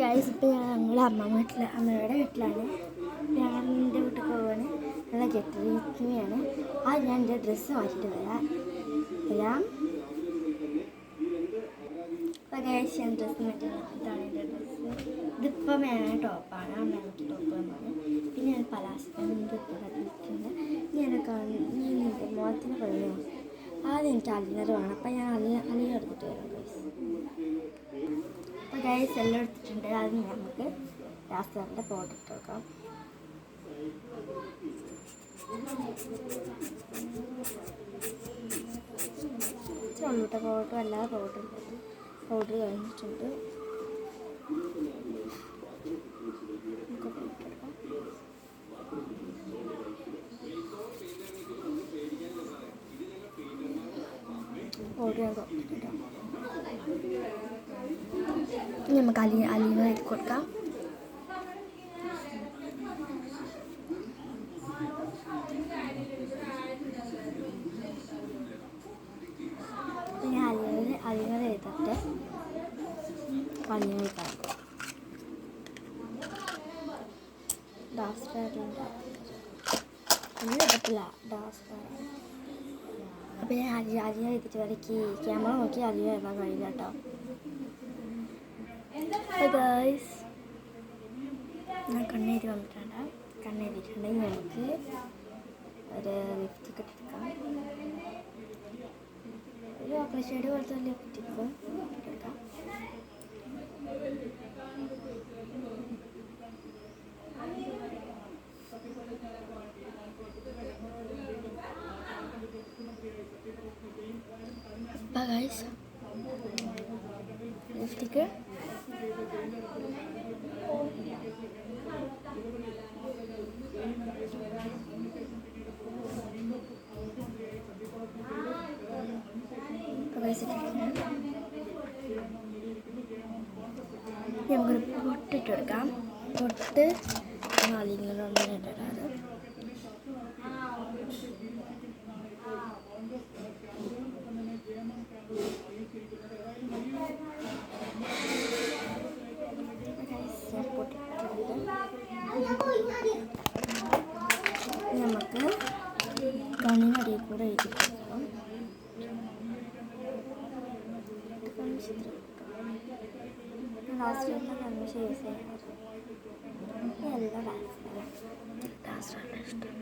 Guys ഇപ്പോൾ ഞങ്ങളുടെ അമ്മയുടെ വീട്ടിലാണ്. ഞാൻ എൻ്റെ വീട്ടിൽ പോവാണ്. നല്ല കെട്ടിരിക്കുകയാണ്. ഞാൻ എൻ്റെ ഡ്രസ്സ് മാറ്റിയിട്ട് വരാം. അപ്പോൾ ഗൈസ് ഞാൻ ഡ്രസ്സ് മാറ്റിയിട്ടാണ് എൻ്റെ ഡ്രസ്സ്. ഇതിപ്പോൾ വേണ ടോപ്പാണ്. അമ്മയുടെ ടോപ്പ് എന്നാണ്. പിന്നെ ഞാൻ പലാസത്തിൻ്റെ കട്ടിരിക്കുന്നത്. നിൻ്റെ മുഖത്തിന് കഴിയും. ആദ്യം എനിക്ക് അലിനർ വേണം. അപ്പം ഞാൻ അലിനർ എടുത്തിട്ട് വരാം ഗൈസ്. അപ്പോൾ ഗൈസ് എല്ലാം എടുത്തിട്ടുണ്ട്. അത് നമുക്ക് രാസ്തറിൻ്റെ പൗഡർ ഇട്ട് വെക്കാം. ചുള്ളിട്ട പൗഡർ എല്ലാ പൗഡർ കഴിഞ്ഞിട്ടുണ്ട്. പൗഡർ ഞാൻ തുറന്നിട്ടിട്ടാം. നമുക്ക് അലിനർ എഴുതി കൊടുക്കാം. ഞാൻ അലിനർ എഴുതട്ടെ. അലിനർ എഴുതാം. അപ്പോൾ ഞാൻ അലിനർ എഴുതിട്ട് വരയ്ക്ക് ക്യാമറ നോക്കി അലിനർ എഴുതാൻ കഴിയില്ല കേട്ടോ. ഗൈസ് ഞാൻ കണ്ണെഴുതി വന്നിട്ടുണ്ട്. കണ്ണെഴുതിയിട്ടുണ്ടെങ്കിൽ നമുക്ക് ഒരു ലിപ്സ്റ്റിക് എടുക്കാം. ഒരു ഓപ്പറേഷൻ ഷെയ്ഡ് പോലത്തെ ലിപ്സ്റ്റിക്കും എടുക്കാം. അപ്പോൾ ഗൈസ് ലിപ്സ്റ്റിക്ക് നമുക്കൊരു പൊട്ടിട്ടെടുക്കാം. പൊട്ട് നാലിങ്ങനെ ഇടാറ്. നമുക്ക് കണ്ണിനടിയിൽ കൂടെ എഴുതി കൊടുക്കണം. ലാസ്റ്റ് കൺമിഷ യൂസ് ചെയ്യാറ് എല്ലാ ലാസ്റ്റാണ് ഇഷ്ടം.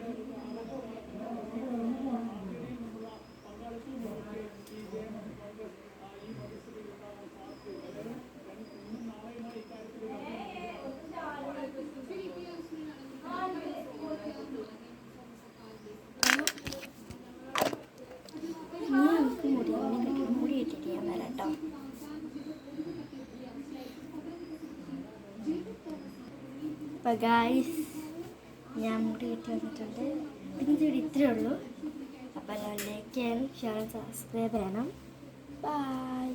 മുടി ഇട്ടിട്ട് ഞാൻ വരാം കേട്ടോ. അപ്പോൾ ഗൈസ് ഞാൻ മുടി കെട്ടി വന്നിട്ടുണ്ട്. പിന്നെ ഇവിടെ ഇത്രയേ ഉള്ളൂ. അപ്പോൾ ലൈക്ക് ചെയ്യാനും ഷെയർ സബ്സ്ക്രൈബ് ചെയ്യണം. ബൈ.